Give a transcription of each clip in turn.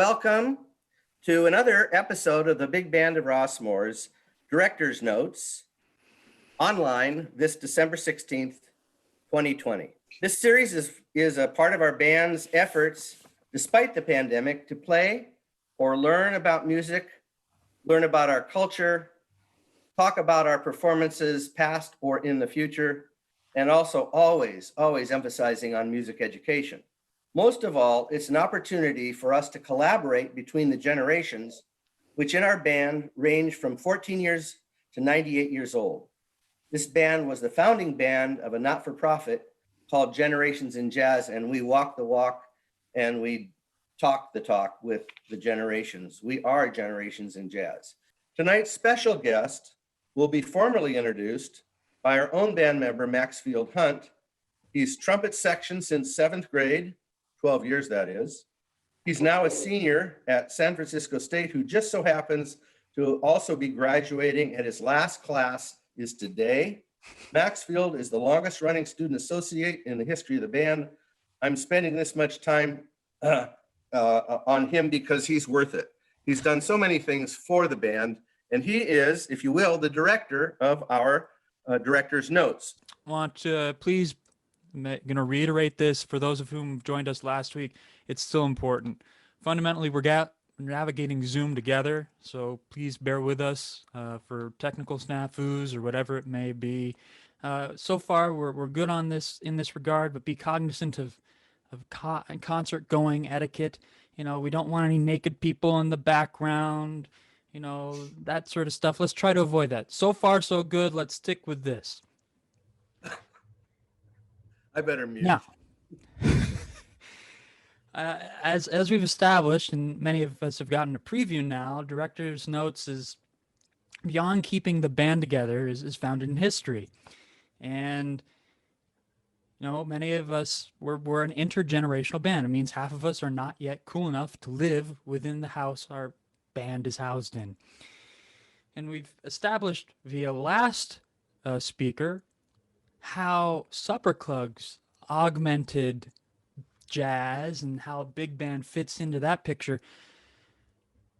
welcome to another episode of the Big Band of Rossmoor's Director's Notes online this December 16th, 2020. This series is a part of our band's efforts, despite the pandemic, to play or learn about music, learn about our culture, talk about our performances past or in the future, and also always emphasizing on music education. Most of all, it's an opportunity for us to collaborate between the generations, which in our band range from 14 years to 98 years old. This band was the founding band of a not-for-profit called Generations in Jazz, and we walk the walk and we talk the talk with the generations. We are Generations in Jazz. Tonight's special guest will be formally introduced by our own band member, Maxfield Hunt. He's trumpet section since 7th grade, 12 years that is. He's now a senior at San Francisco State, who just so happens to also be graduating, and his last class is today. Maxfield is the longest running student associate in the history of the band. I'm spending this much time on him because he's worth it. He's done so many things for the band, and he is, if you will, the director of our director's notes. I want to please, I'm going to reiterate this for those of whom joined us last week. It's still important. Fundamentally, we're navigating Zoom together, so please bear with us for technical snafus or whatever it may be. So far, we're good on this in this regard, but be cognizant of concert going etiquette. You know, we don't want any naked people in the background, you know, that sort of stuff. Let's try to avoid that. So far, so good. Let's stick with this. I better mute. Now, as we've established, and many of us have gotten a preview now, Director's Notes is beyond keeping the band together, is founded in history. And, you know, many of us, we're an intergenerational band. It means half of us are not yet cool enough to live within the house our band is housed in. And we've established via last speaker how supper clubs augmented jazz and how a big band fits into that picture.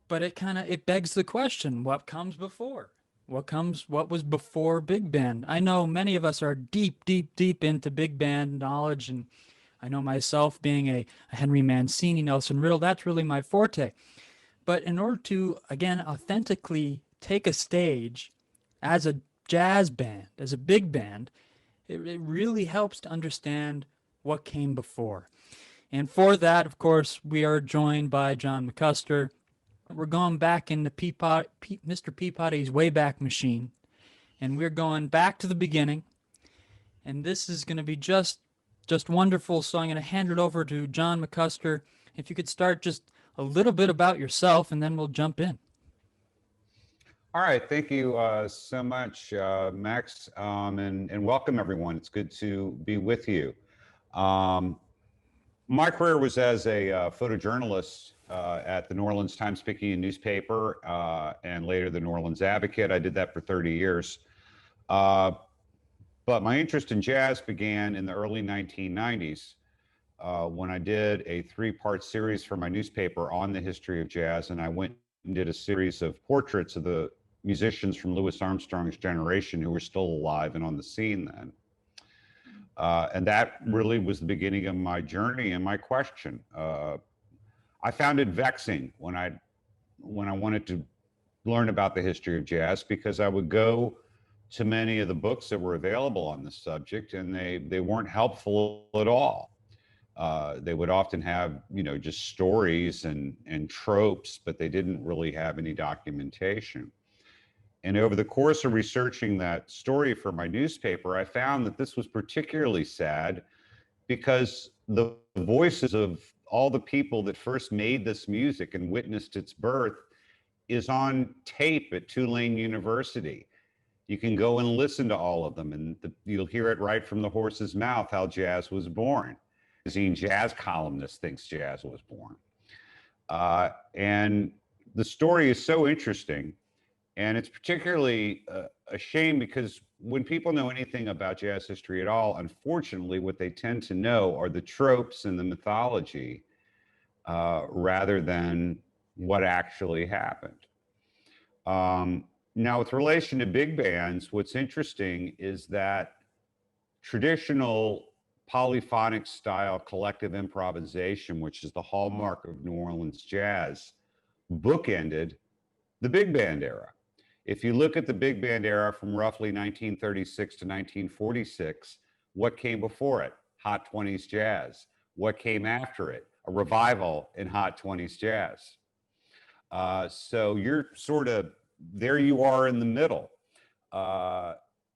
But it begs the question, what comes before? What was before big band? I know many of us are deep into big band knowledge, and I know myself being a Henry Mancini, Nelson Riddle, that's really my forte. But in order to, again, authentically take a stage as a jazz band, as a big band, it really helps to understand what came before. And for that, of course, we are joined by John McCuster. We're going back into Mr. Peabody's Wayback machine, and we're going back to the beginning. And this is going to be just wonderful. So I'm going to hand it over to John McCuster. If you could start just a little bit about yourself, and then we'll jump in. All right, thank you so much, Max, and welcome everyone. It's good to be with you. My career was as a photojournalist at the New Orleans Times-Picayune newspaper and later the New Orleans Advocate. I did that for 30 years. But my interest in jazz began in the early 1990s when I did a 3-part series for my newspaper on the history of jazz, and I went and did a series of portraits of the musicians from Louis Armstrong's generation who were still alive and on the scene then. And that really was the beginning of my journey and my question. I found it vexing when I wanted to learn about the history of jazz, because I would go to many of the books that were available on the subject, and they weren't helpful at all. They would often have, you know, just stories and tropes, but they didn't really have any documentation. And over the course of researching that story for my newspaper, I found that this was particularly sad because the voices of all the people that first made this music and witnessed its birth is on tape at Tulane University. You can go and listen to all of them, and you'll hear it right from the horse's mouth how jazz was born. The jazz columnist thinks jazz was born. And the story is so interesting. And it's particularly a shame because when people know anything about jazz history at all, unfortunately, what they tend to know are the tropes and the mythology rather than what actually happened. Now, with relation to big bands, what's interesting is that traditional polyphonic style collective improvisation, which is the hallmark of New Orleans jazz, bookended the big band era. If you look at the big band era from roughly 1936 to 1946, what came before it? Hot 20s jazz. What came after it? A revival in hot 20s jazz. So you're sort of, there you are in the middle.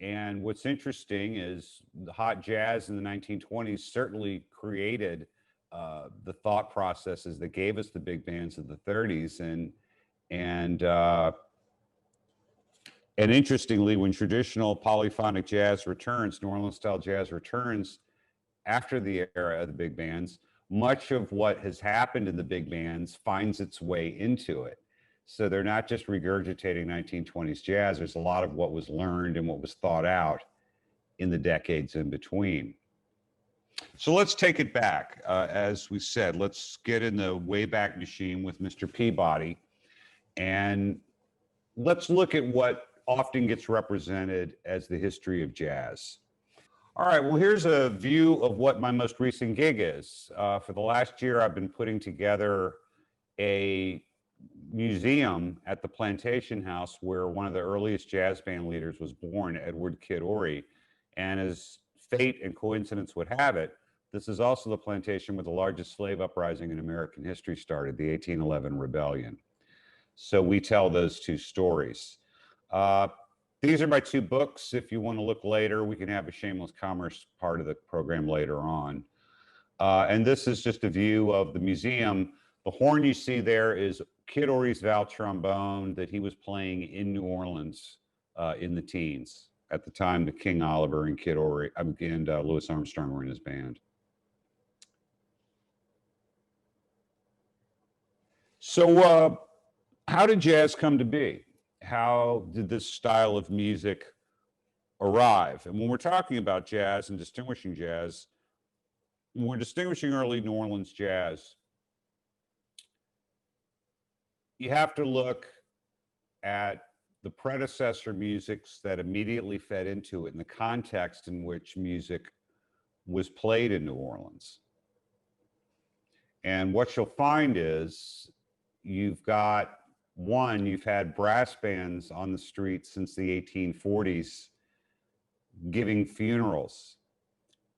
And what's interesting is the hot jazz in the 1920s certainly created the thought processes that gave us the big bands of the 30s. And interestingly, when traditional polyphonic jazz returns, New Orleans style jazz returns after the era of the big bands, much of what has happened in the big bands finds its way into it. So they're not just regurgitating 1920s jazz. There's a lot of what was learned and what was thought out in the decades in between. So let's take it back. As we said, let's get in the Wayback Machine with Mr. Peabody, and let's look at what often gets represented as the history of jazz. All right, well, here's a view of what my most recent gig is. For the last year, I've been putting together a museum at the Plantation House where one of the earliest jazz band leaders was born, Edward Kid Ory. And as fate and coincidence would have it, this is also the plantation where the largest slave uprising in American history started, the 1811 Rebellion. So we tell those two stories. These are my two books. If you want to look later, we can have a shameless commerce part of the program later on. And this is just a view of the museum. The horn you see there is Kid Ory's valve trombone that he was playing in New Orleans in the teens. At the time, the King Oliver and Kid Ory and Louis Armstrong were in his band. So how did jazz come to be? How did this style of music arrive? And when we're talking about jazz and distinguishing jazz, when we're distinguishing early New Orleans jazz, you have to look at the predecessor musics that immediately fed into it and the context in which music was played in New Orleans. And what you'll find is you've had brass bands on the streets since the 1840s giving funerals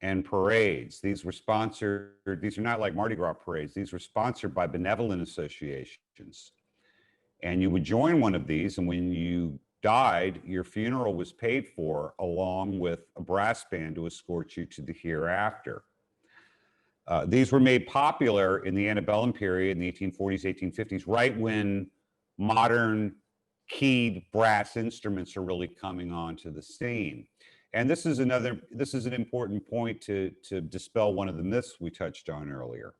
and parades. These were sponsored, these are not like Mardi Gras parades, these were sponsored by benevolent associations. And you would join one of these, and when you died, your funeral was paid for along with a brass band to escort you to the hereafter. These were made popular in the antebellum period in the 1840s, 1850s, right when modern keyed brass instruments are really coming onto the scene. And this is an important point to dispel one of the myths we touched on earlier.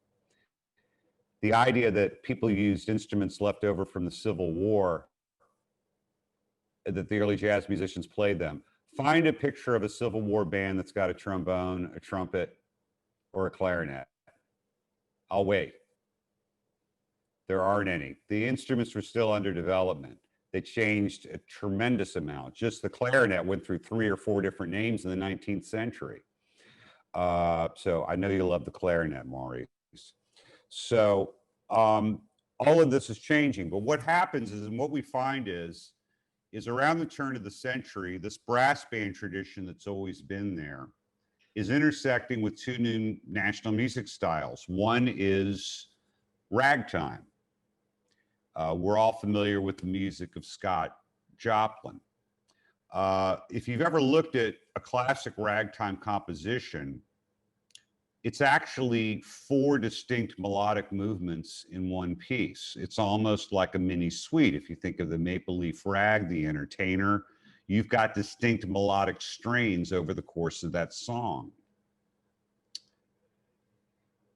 The idea that people used instruments left over from the Civil War, that the early jazz musicians played them. Find a picture of a Civil War band that's got a trombone, a trumpet, or a clarinet. I'll wait. There aren't any. The instruments were still under development. They changed a tremendous amount. Just the clarinet went through 3 or 4 different names in the 19th century. So I know you love the clarinet, Maurice. So all of this is changing. But what happens is, and what we find is around the turn of the century, this brass band tradition that's always been there is intersecting with 2 new national music styles. One is ragtime. We're all familiar with the music of Scott Joplin. If you've ever looked at a classic ragtime composition, it's actually 4 distinct melodic movements in one piece. It's almost like a mini suite. If you think of the Maple Leaf Rag, the Entertainer, you've got distinct melodic strains over the course of that song.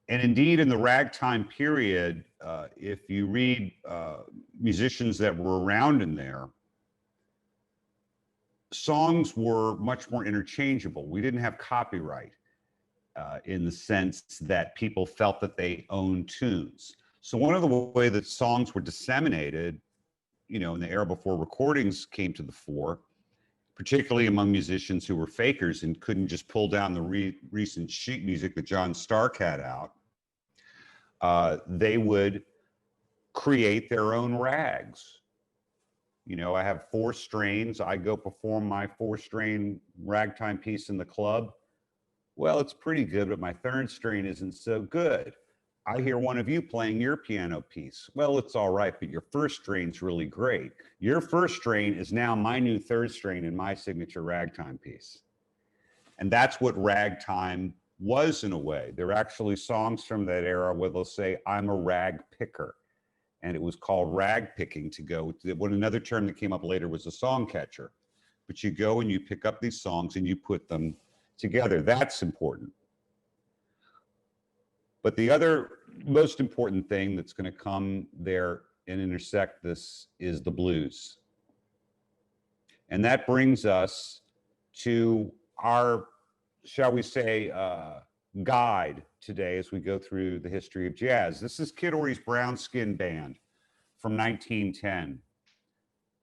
And indeed, in the ragtime period, if you read musicians that were around in there, songs were much more interchangeable. We didn't have copyright in the sense that people felt that they owned tunes. So one of the way that songs were disseminated, you know, in the era before recordings came to the fore, particularly among musicians who were fakers and couldn't just pull down the recent sheet music that John Stark had out, they would create their own rags. You know, I have 4 strains. I go perform my 4-strain ragtime piece in the club. Well, it's pretty good, but my 3rd strain isn't so good. I hear one of you playing your piano piece. Well, it's all right, but your 1st strain's really great. Your 1st strain is now my new 3rd strain in my signature ragtime piece. And that's what ragtime was in a way. There are actually songs from that era where they'll say, I'm a rag picker. And it was called rag picking to go. When another term that came up later was a song catcher. But you go and you pick up these songs and you put them together. That's important. But the other most important thing that's going to come there and intersect this is the blues. And that brings us to our, shall we say, guide today as we go through the history of jazz. This is Kid Ory's Brown Skin Band from 1910.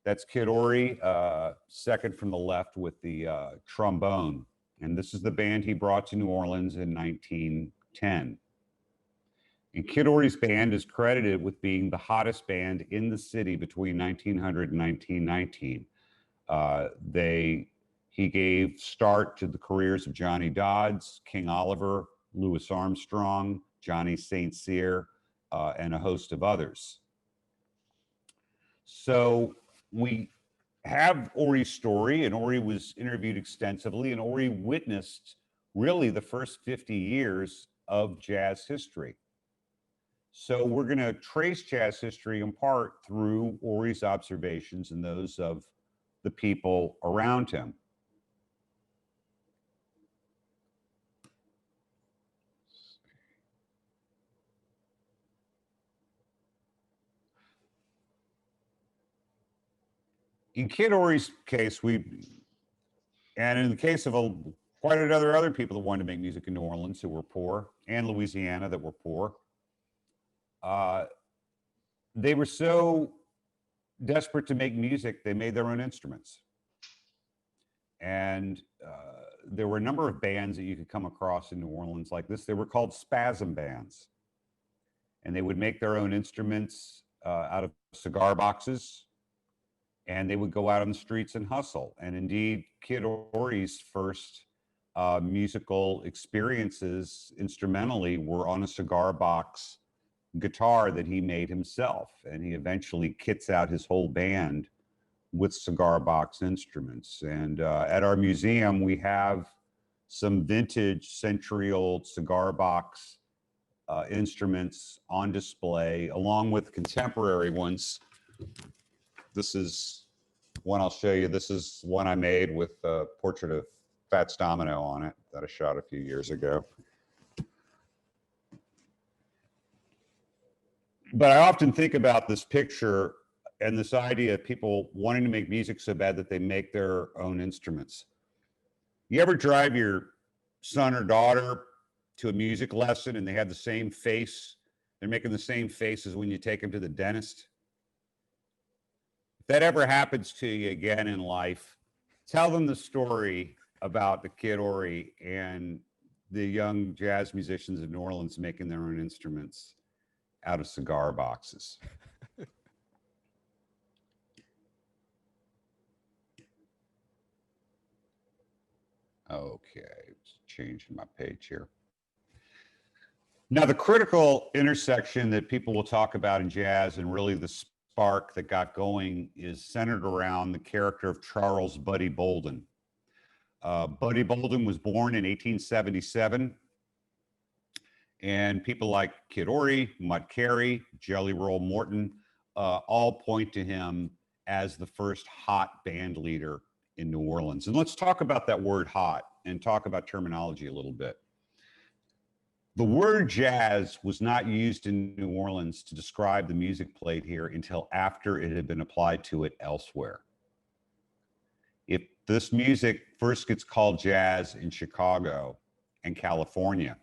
That's Kid Ory, second from the left with the trombone. And this is the band he brought to New Orleans in 1910. And Kid Ory's band is credited with being the hottest band in the city between 1900 and 1919. He gave start to the careers of Johnny Dodds, King Oliver, Louis Armstrong, Johnny St. Cyr, and a host of others. So we have Ory's story, and Ory was interviewed extensively, and Ory witnessed really the first 50 years of jazz history. So we're going to trace jazz history in part through Ory's observations and those of the people around him. In Kid Ory's case, and in the case of quite a number of other people that wanted to make music in New Orleans who were poor, and Louisiana that were poor, they were so desperate to make music, they made their own instruments. And there were a number of bands that you could come across in New Orleans like this. They were called Spasm Bands. And they would make their own instruments out of cigar boxes. And they would go out on the streets and hustle. And indeed, Kid Ory's first musical experiences instrumentally were on a cigar box guitar that he made himself. And he eventually kits out his whole band with cigar box instruments. And at our museum, we have some vintage century-old cigar box instruments on display, along with contemporary ones. This is one I'll show you. This is one I made with a portrait of Fats Domino on it that I shot a few years ago. But I often think about this picture and this idea of people wanting to make music so bad that they make their own instruments. You ever drive your son or daughter to a music lesson and they have the same face? They're making the same face as when you take them to the dentist. If that ever happens to you again in life, tell them the story about the Kid Ory and the young jazz musicians in New Orleans making their own instruments out of cigar boxes. Okay, just changing my page here. Now, the critical intersection that people will talk about in jazz and really the spark that got going is centered around the character of Charles Buddy Bolden. Buddy Bolden was born in 1877, and people like Kid Ory, Mutt Carey, Jelly Roll Morton all point to him as the first hot band leader in New Orleans. And let's talk about that word hot and talk about terminology a little bit. The word jazz was not used in New Orleans to describe the music played here until after it had been applied to it elsewhere. If this music first gets called jazz in Chicago and California,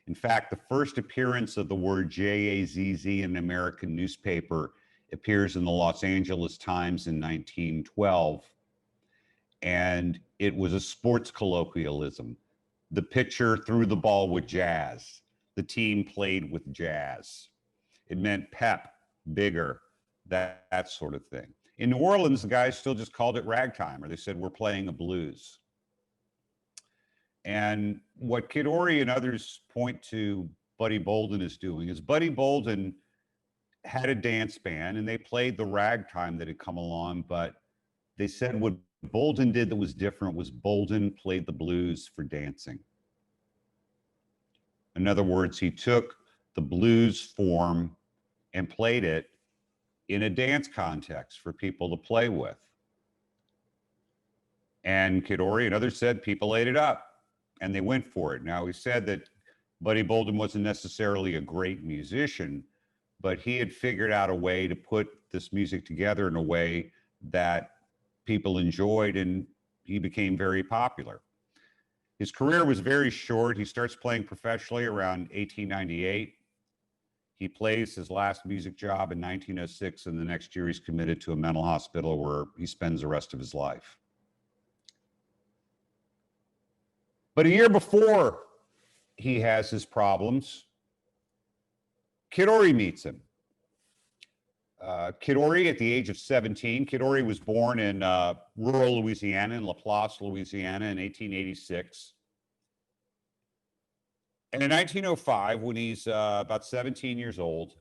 In fact, the first appearance of the word J-A-Z-Z in an American newspaper appears in the Los Angeles Times in 1912. And it was a sports colloquialism. The pitcher threw the ball with jazz. The team played with jazz. It meant pep, bigger, that sort of thing. In New Orleans, the guys still just called it ragtime, or they said, we're playing a blues. And what Kid Ory and others point to Buddy Bolden is doing is Buddy Bolden had a dance band and they played the ragtime that had come along, but they said what Bolden did that was different was Bolden played the blues for dancing. In other words, he took the blues form and played it in a dance context for people to play with. And Kid Ory and others said people ate it up and they went for it. Now, he said that Buddy Bolden wasn't necessarily a great musician, but he had figured out a way to put this music together in a way that people enjoyed, and he became very popular. His career was very short. He starts playing professionally around 1898. He plays his last music job in 1906, and the next year he's committed to a mental hospital where he spends the rest of his life. But a year before he has his problems, Kid Ory meets him. Kid Ory, at the age of 17, Kid Ory was born in rural Louisiana, in Laplace, Louisiana, in 1886. And in 1905, when he's about 17 years old,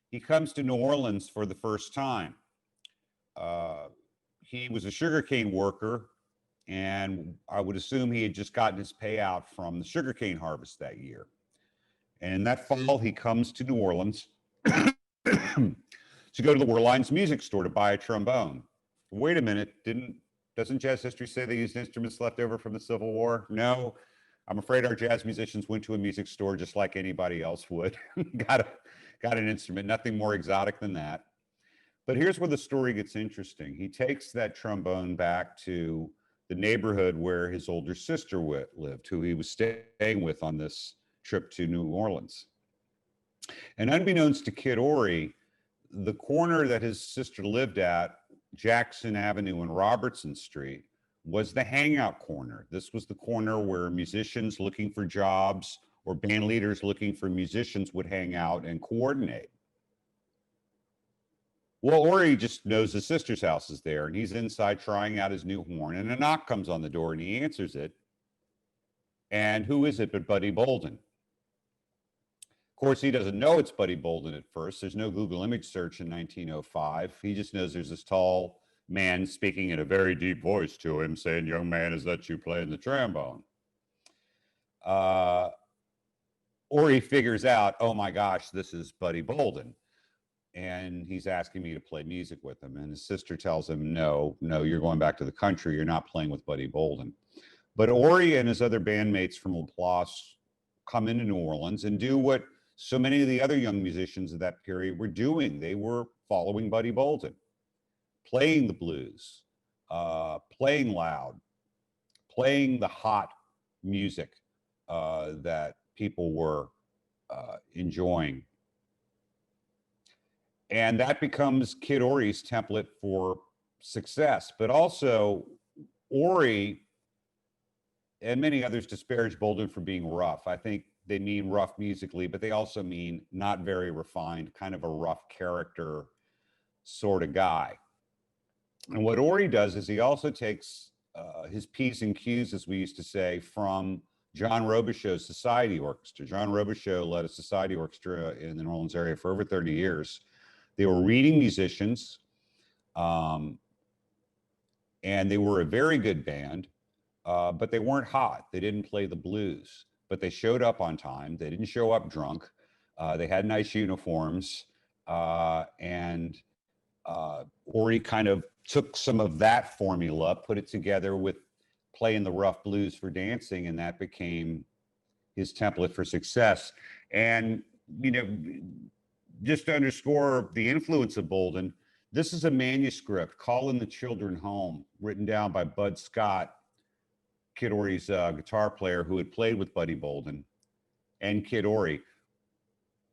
he comes to New Orleans for the first time. He was a sugarcane worker, and I would assume he had just gotten his payout from the sugarcane harvest that year. And that fall, he comes to New Orleans to go to the Werlein's music store to buy a trombone. Wait a minute, doesn't jazz history say they used instruments left over from the Civil War? No, I'm afraid our jazz musicians went to a music store just like anybody else would. got an instrument, nothing more exotic than that. But here's where the story gets interesting. He takes that trombone back to the neighborhood where his older sister lived, who he was staying with on this trip to New Orleans. And unbeknownst to Kid Ory, the corner that his sister lived at, Jackson Avenue and Robertson Street, was the Hangout Corner. This was the corner where musicians looking for jobs or band leaders looking for musicians would hang out and coordinate. Well, Ory just knows his sister's house is there, and he's inside trying out his new horn, and a knock comes on the door, and he answers it. And who is it but Buddy Bolden? Of course, he doesn't know it's Buddy Bolden at first. There's no Google image search in 1905. He just knows there's this tall man speaking in a very deep voice to him, saying, "Young man, is that you playing the trombone?" Ory figures out, oh my gosh, this is Buddy Bolden. And he's asking me to play music with him. And his sister tells him, no, you're going back to the country. You're not playing with Buddy Bolden. But Ory and his other bandmates from Laplace come into New Orleans and do what so many of the other young musicians of that period were doing. They were following Buddy Bolden, playing the blues, playing loud, playing the hot music that people were enjoying. And that becomes Kid Ory's template for success. But also, Ory and many others disparage Bolden for being rough. I think they mean rough musically, but they also mean not very refined, kind of a rough character sort of guy. And what Ory does is he also takes his P's and Q's, as we used to say, from John Robichaux's Society Orchestra. John Robichaud led a society orchestra in the New Orleans area for over 30 years. They were reading musicians, and they were a very good band, but they weren't hot. They didn't play the blues, but they showed up on time. They didn't show up drunk. They had nice uniforms, and Ory kind of took some of that formula, put it together with playing the rough blues for dancing, and that became his template for success. And, you know, just to underscore the influence of Bolden, this is a manuscript, Calling the Children Home, written down by Bud Scott, Kid Ory's guitar player who had played with Buddy Bolden. and Kid Ory.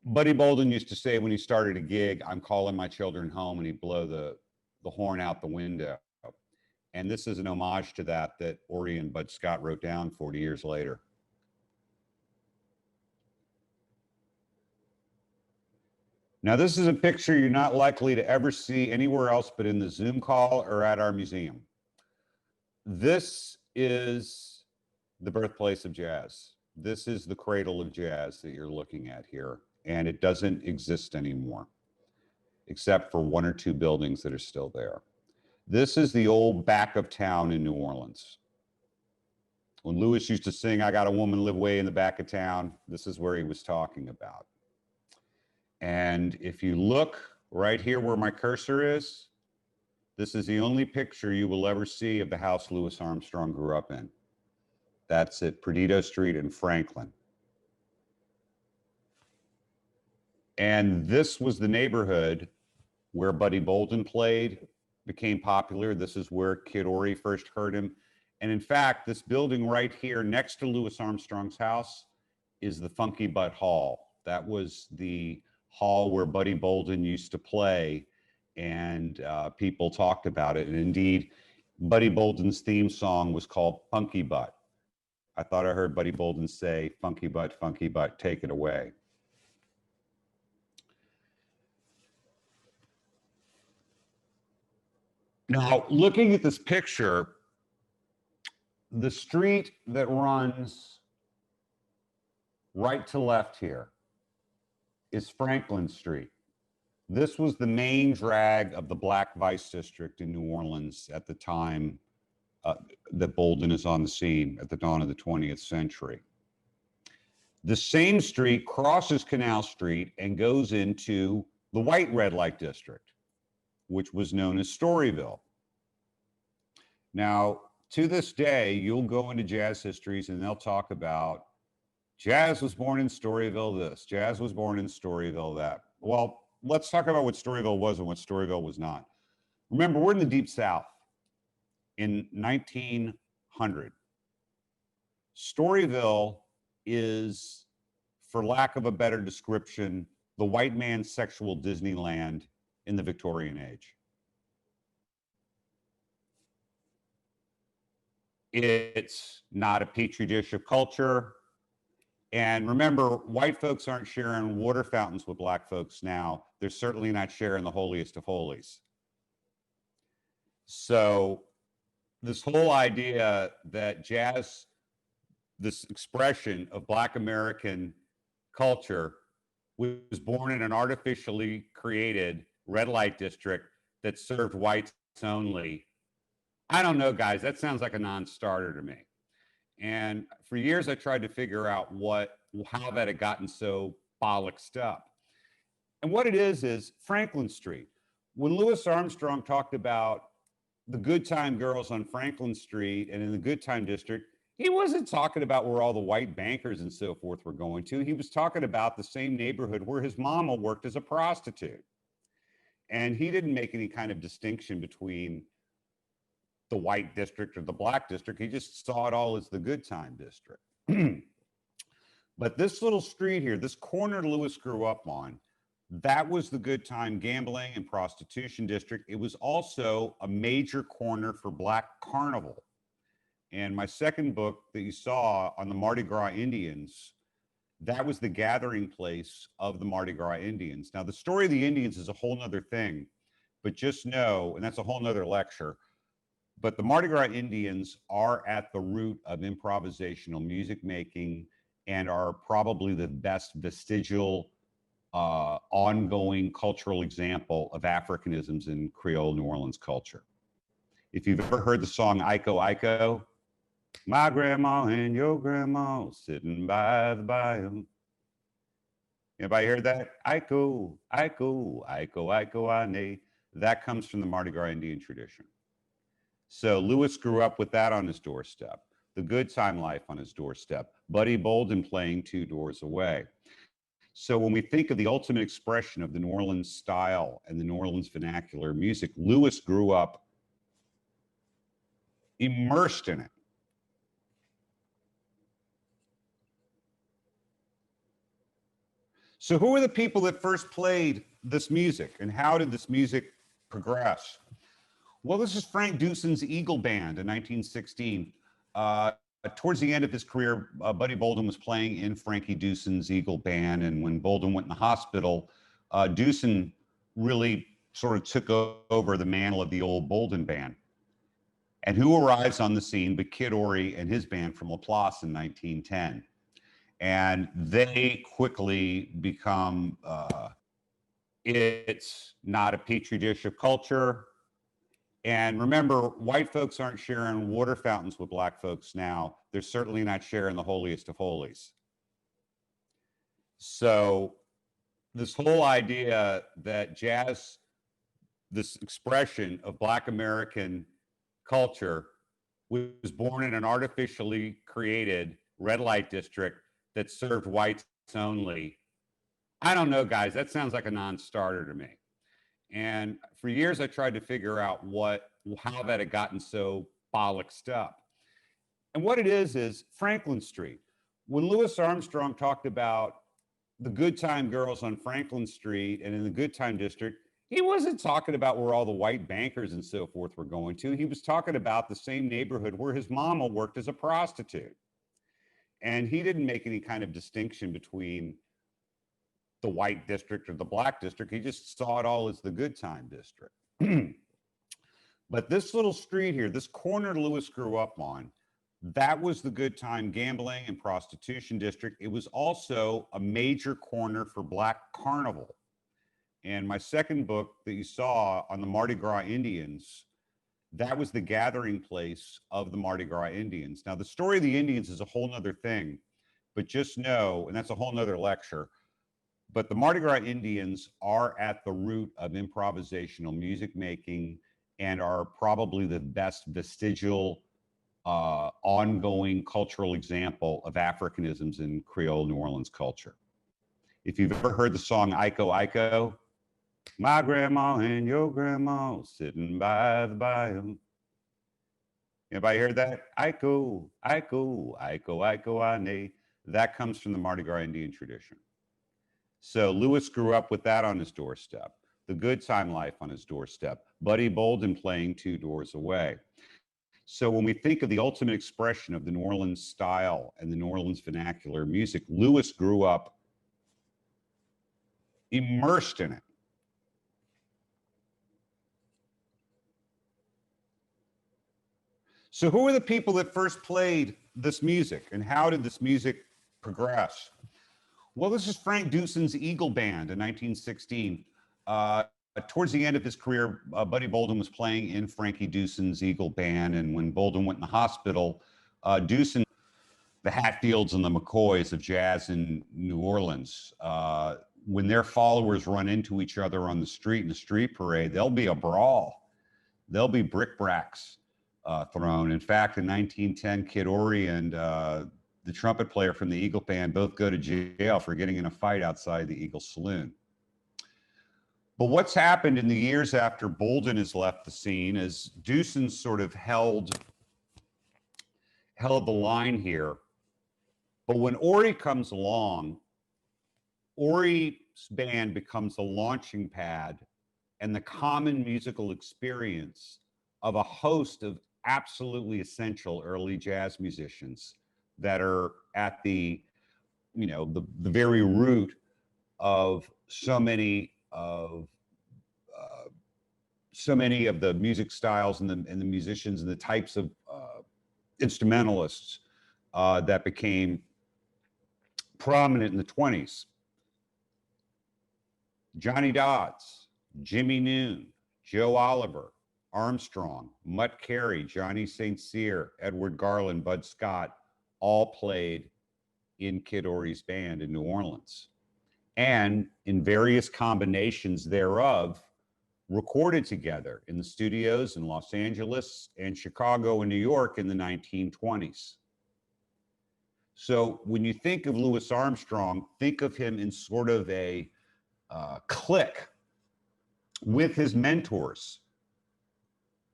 Buddy Bolden used to say when he started a gig, "I'm calling my children home," and he'd blow the horn out the window. And this is an homage to that Ory and Bud Scott wrote down 40 years later. Now, this is a picture you're not likely to ever see anywhere else but in the Zoom call or at our museum. This is the birthplace of jazz. This is the cradle of jazz that you're looking at here, and it doesn't exist anymore, except for one or two buildings that are still there. This is the old back of town in New Orleans. When Lewis used to sing, "I Got a Woman Live Way in the Back of Town," this is where he was talking about. And if you look right here where my cursor is, this is the only picture you will ever see of the house Louis Armstrong grew up in. That's at Perdido Street in Franklin. And this was the neighborhood where Buddy Bolden played, became popular. This is where Kid Ory first heard him. And in fact, this building right here next to Louis Armstrong's house is the Funky Butt Hall. That was the hall where Buddy Bolden used to play, and people talked about it. And indeed, Buddy Bolden's theme song was called Funky Butt. I thought I heard Buddy Bolden say, funky butt, take it away." Now, looking at this picture, the street that runs right to left here is Franklin Street. This was the main drag of the Black Vice District in New Orleans at the time that Bolden is on the scene, at the dawn of the 20th century. The same street crosses Canal Street and goes into the White Red Light District, which was known as Storyville. Now, to this day, you'll go into jazz histories and they'll talk about jazz was born in Storyville this, jazz was born in Storyville that. Well, let's talk about what Storyville was and what Storyville was not. Remember, we're in the Deep South in 1900. Storyville is, for lack of a better description, the white man's sexual Disneyland in the Victorian age. It's not a petri dish of culture. And remember, white folks aren't sharing water fountains with black folks now. They're certainly not sharing the holiest of holies. So this whole idea that jazz, this expression of Black American culture, was born in an artificially created red light district that served whites only. I don't know, guys. That sounds like a non-starter to me. And for years, I tried to figure out how that had gotten so bollocksed up. And what it is Franklin Street. When Louis Armstrong talked about the good time girls on Franklin Street and in the good time district, he wasn't talking about where all the white bankers and so forth were going to. He was talking about the same neighborhood where his mama worked as a prostitute. And he didn't make any kind of distinction between the white district or the black district. He just saw it all as the good time district. But this little street here, this corner Louis grew up on, that was the good time gambling and prostitution district. It was also a major corner for Black Carnival. And my second book that you saw on the Mardi Gras Indians, that was the gathering place of the Mardi Gras Indians. Now, the story of the Indians is a whole nother thing, but just know, and that's a whole nother lecture, but the Mardi Gras Indians are at the root of improvisational music making and are probably the best vestigial ongoing cultural example of Africanisms in Creole New Orleans culture. If you've ever heard the song Iko Iko, my grandma and your grandma sitting by the bayou. Anybody heard that? Iko, Iko, Iko, Iko, Ane. That comes from the Mardi Gras Indian tradition. So Louis grew up with that on his doorstep, the good time life on his doorstep, Buddy Bolden playing two doors away. So when we think of the ultimate expression of the New Orleans style and the New Orleans vernacular music, Louis grew up immersed in it. So who are the people that first played this music, and how did this music progress? Well, this is Frank Dewson's Eagle Band in 1916. Towards the end of his career, Buddy Bolden was playing in Frankie Dewson's Eagle Band, and when Bolden went in the hospital, Dewson really sort of took over the mantle of the old Bolden Band. And who arrives on the scene but Kid Ory and his band from Laplace in 1910. And they quickly become, it's not a petri dish of culture. And remember, white folks aren't sharing water fountains with black folks now. They're certainly not sharing the holiest of holies. So this whole idea that jazz, this expression of Black American culture, was born in an artificially created red light district that served whites only. I don't know, guys, that sounds like a non-starter to me. And for years, I tried to figure out how that had gotten so bollocksed up. And what it is Franklin Street. When Louis Armstrong talked about the good time girls on Franklin Street and in the good time district, he wasn't talking about where all the white bankers and so forth were going to. He was talking about the same neighborhood where his mama worked as a prostitute. And he didn't make any kind of distinction between the white district or the black district. He just saw it all as the good time district. But this little street here, this corner Louis grew up on, that was the good time gambling and prostitution district. It was also a major corner for Black Carnival. And my second book that you saw on the Mardi Gras Indians, that was the gathering place of the Mardi Gras Indians. Now, the story of the Indians is a whole nother thing, but just know, and that's a whole nother lecture, but the Mardi Gras Indians are at the root of improvisational music making and are probably the best vestigial ongoing cultural example of Africanisms in Creole New Orleans culture. If you've ever heard the song Iko Iko, my grandma and your grandma sitting by the bayou. Anybody heard that? Iko, Iko, Iko, Iko, Ane. That comes from the Mardi Gras Indian tradition. So Louis grew up with that on his doorstep, the good time life on his doorstep, Buddy Bolden playing 2 doors away. So when we think of the ultimate expression of the New Orleans style and the New Orleans vernacular music, Louis grew up immersed in it. So who are the people that first played this music, and how did this music progress? Well, this is Frank Dewson's Eagle Band in 1916. Towards the end of his career, Buddy Bolden was playing in Frankie Dewson's Eagle Band, and when Bolden went in the hospital, Dewson, the Hatfields and the McCoys of jazz in New Orleans, when their followers run into each other on the street in the street parade, there'll be a brawl. There'll be brickbats thrown. In fact, in 1910, Kid Ory and the trumpet player from the Eagle Band both go to jail for getting in a fight outside the Eagle Saloon. But what's happened in the years after Bolden has left the scene is Dewson sort of held the line here. But when Ory comes along, Ory's band becomes the launching pad and the common musical experience of a host of absolutely essential early jazz musicians that are at the very root of so many of the music styles and the musicians and the types of instrumentalists that became prominent in the 20s. Johnny Dodds, Jimmy Noon, Joe Oliver, Armstrong, Mutt Carey, Johnny St. Cyr, Edward Garland, Bud Scott, all played in Kid Ory's band in New Orleans, and in various combinations thereof, recorded together in the studios in Los Angeles and Chicago and New York in the 1920s. So when you think of Louis Armstrong, think of him in sort of a clique with his mentors.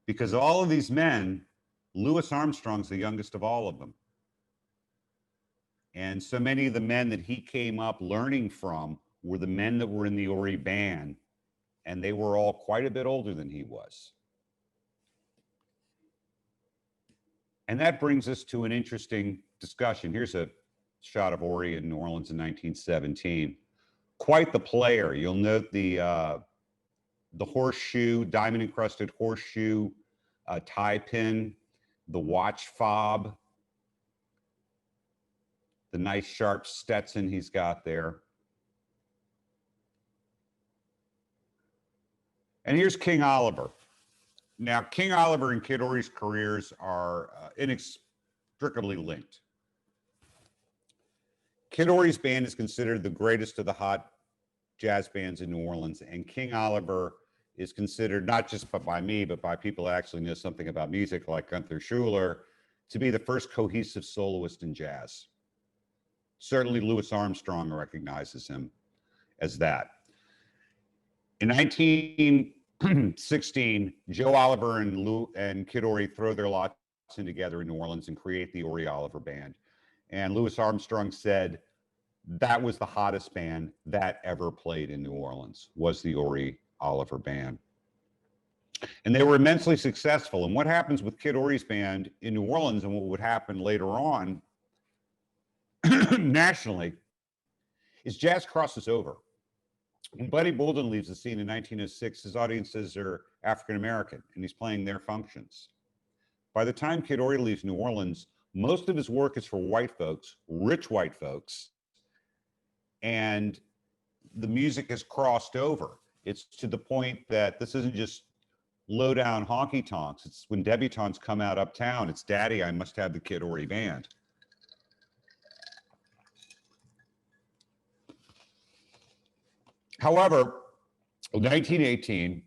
Because all of these men, Louis Armstrong's the youngest of all of them. And so many of the men that he came up learning from were the men that were in the Ori band, and they were all quite a bit older than he was. And that brings us to an interesting discussion. Here's a shot of Ori in New Orleans in 1917. Quite the player. You'll note the horseshoe, diamond encrusted horseshoe, tie pin, the watch fob, the nice sharp Stetson he's got there. And here's King Oliver. Now, King Oliver and Kid Ory's careers are inextricably linked. Kid Ory's band is considered the greatest of the hot jazz bands in New Orleans, and King Oliver is considered, not just by me, but by people that actually know something about music, like Gunther Schuller, to be the first cohesive soloist in jazz. Certainly Louis Armstrong recognizes him as that. In 1916, Joe Oliver and Kid Ory throw their lots in together in New Orleans and create the Ory Oliver Band. And Louis Armstrong said that was the hottest band that ever played in New Orleans, was the Ory Oliver Band. And they were immensely successful. And what happens with Kid Ory's band in New Orleans, and what would happen later on nationally, is jazz crosses over. When Buddy Bolden leaves the scene in 1906, his audiences are African American, and he's playing their functions. By the time Kid Ory leaves New Orleans, most of his work is for white folks, rich white folks, and the music has crossed over. It's to the point that this isn't just low down honky tonks. It's when debutantes come out uptown, it's Daddy, I must have the Kid Ory Band. However, in 1918,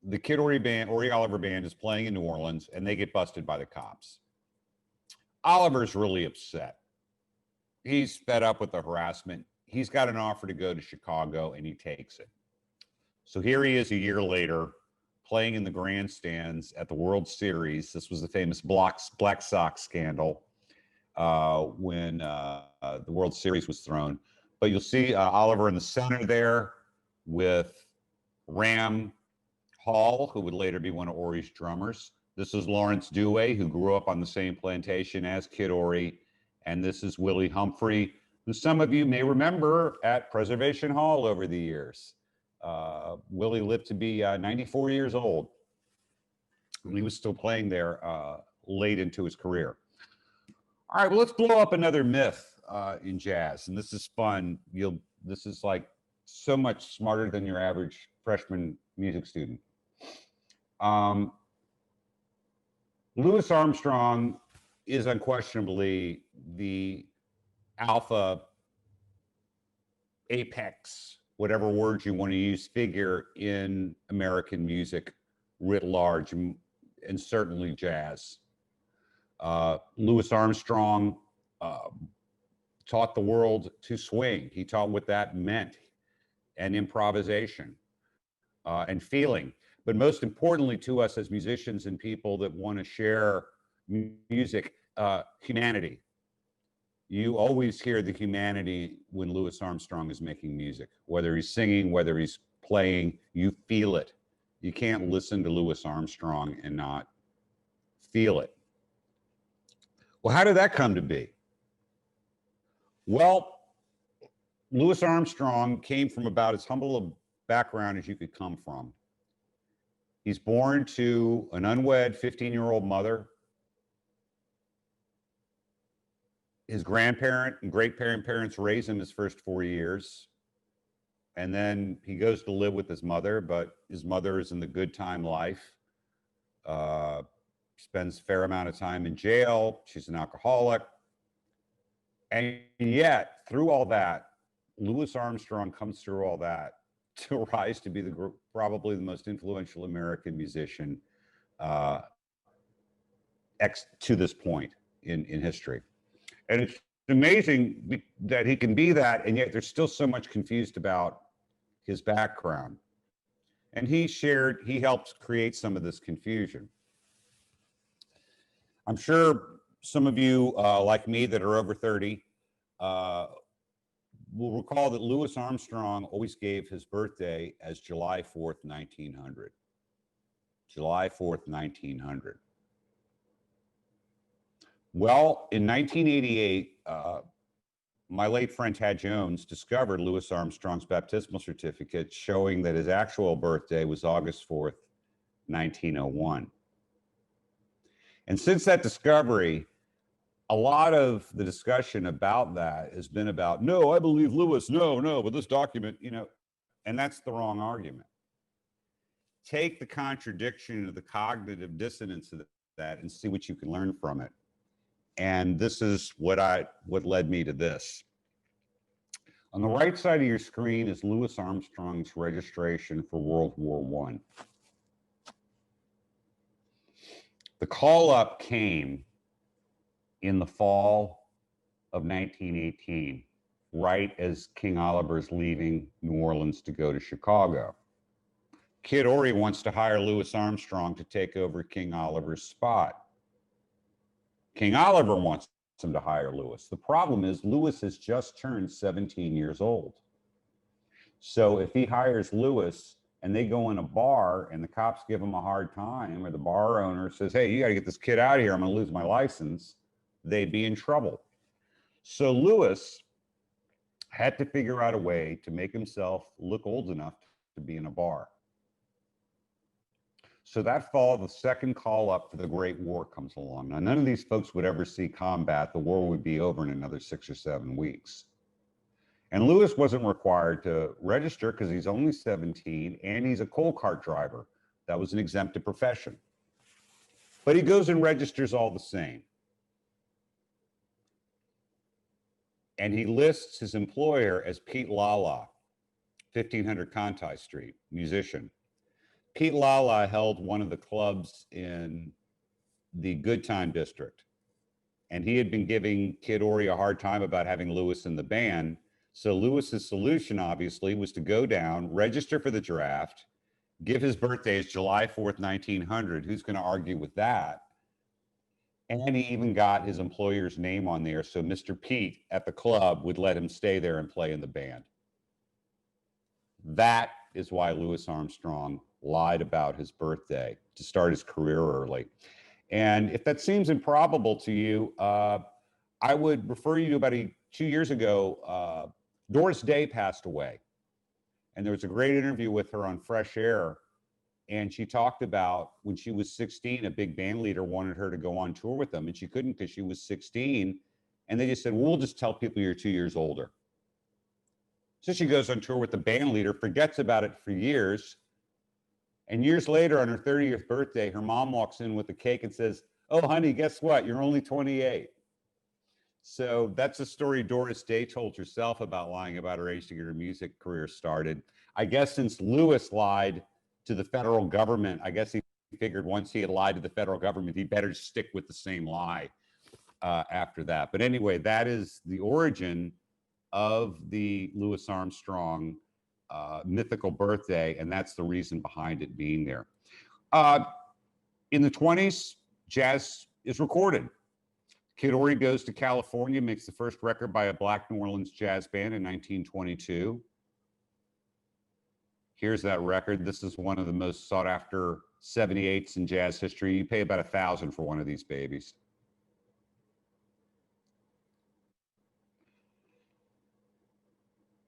the Kid Ory Band, Ory Oliver Band, is playing in New Orleans, and they get busted by the cops. Oliver's really upset. He's fed up with the harassment. He's got an offer to go to Chicago, and he takes it. So here he is a year later, playing in the grandstands at the World Series. This was the famous Black Sox scandal when the World Series was thrown. But you'll see Oliver in the center there with Ram Hall, who would later be one of Ory's drummers. This is Lawrence Dewey, who grew up on the same plantation as Kid Ory. And this is Willie Humphrey, who some of you may remember at Preservation Hall over the years. Willie lived to be 94 years old. And he was still playing there late into his career. All right, well, let's blow up another myth in jazz. And this is fun. This is like so much smarter than your average freshman music student. Louis Armstrong is unquestionably the alpha, apex, whatever words you want to use, figure in American music writ large, and certainly jazz. Louis Armstrong taught the world to swing. He taught what that meant, and improvisation, and feeling. But most importantly to us as musicians and people that want to share music, humanity. You always hear the humanity when Louis Armstrong is making music. Whether he's singing, whether he's playing, you feel it. You can't listen to Louis Armstrong and not feel it. Well, how did that come to be? Well, Louis Armstrong came from about as humble a background as you could come from. He's born to an unwed 15-year-old mother. His grandparent and great-grandparents raised him his first 4 years. And then he goes to live with his mother, but his mother is in the good time life. Spends a fair amount of time in jail. She's an alcoholic. And yet, through all that, Louis Armstrong comes through all that to rise to be probably the most influential American musician to this point in history. And it's amazing that he can be that, and yet there's still so much confused about his background. And he helped create some of this confusion. I'm sure some of you, like me, that are over 30, will recall that Louis Armstrong always gave his birthday as July 4th, 1900. July 4th, 1900. Well, in 1988, my late friend Tad Jones discovered Louis Armstrong's baptismal certificate showing that his actual birthday was August 4th, 1901. And since that discovery, a lot of the discussion about that has been about, no, I believe Louis, no, but this document, and that's the wrong argument. Take the contradiction of the cognitive dissonance of that and see what you can learn from it. And this is what led me to this. On the right side of your screen is Louis Armstrong's registration for World War I. The call up came in the fall of 1918, right as King Oliver's leaving New Orleans to go to Chicago. Kid Ory wants to hire Louis Armstrong to take over King Oliver's spot. King Oliver wants him to hire Louis. The problem is Louis has just turned 17 years old. So if he hires Louis and they go in a bar and the cops give him a hard time, or the bar owner says, hey, you got to get this kid out of here, I'm going to lose my license, they'd be in trouble. So Louis had to figure out a way to make himself look old enough to be in a bar. So that fall, the second call up for the Great War comes along. Now, none of these folks would ever see combat. The war would be over in another 6 or 7 weeks. And Louis wasn't required to register because he's only 17 and he's a coal cart driver. That was an exempted profession. But he goes and registers all the same. And he lists his employer as Pete Lala, 1500 Conti Street, musician. Pete Lala held one of the clubs in the Good Time District. And he had been giving Kid Ory a hard time about having Louis in the band. So Louis's solution, obviously, was to go down, register for the draft, give his birthday as July 4th, 1900. Who's going to argue with that? And he even got his employer's name on there. So Mr. Pete at the club would let him stay there and play in the band. That is why Louis Armstrong lied about his birthday to start his career early. And if that seems improbable to you, I would refer you to about 2 years ago, Doris Day passed away. And there was a great interview with her on Fresh Air. And she talked about when she was 16, a big band leader wanted her to go on tour with them. And she couldn't because she was 16. And they just said, well, we'll just tell people you're 2 years older. So she goes on tour with the band leader, forgets about it for years. And years later, on her 30th birthday, her mom walks in with a cake and says, oh, honey, guess what? You're only 28. So that's a story Doris Day told herself about lying about her age to get her music career started. I guess since Louis lied to the federal government, I guess he figured once he had lied to the federal government, he better stick with the same lie after that. But anyway, that is the origin of the Louis Armstrong mythical birthday, and that's the reason behind it being there. In the 20s, jazz is recorded. Kid Ory goes to California, makes the first record by a Black New Orleans jazz band in 1922. Here's that record. This is one of the most sought after 78s in jazz history. You pay about $1,000 for one of these babies.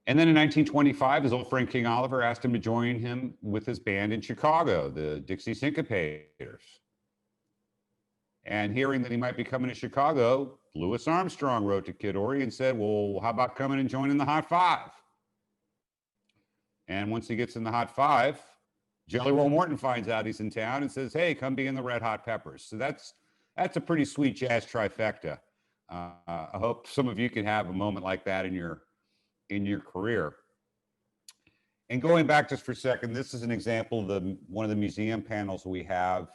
And then in 1925, his old friend King Oliver asked him to join him with his band in Chicago, the Dixie Syncopators. And hearing that he might be coming to Chicago, Louis Armstrong wrote to Kid Ory and said, well, how about coming and joining the Hot Five? And once he gets in the Hot Five, Jelly Roll Morton finds out he's in town and says, hey, come be in the Red Hot Peppers. So that's a pretty sweet jazz trifecta. I hope some of you can have a moment like that in your career. And going back just for a second, this is an example of one of the museum panels we have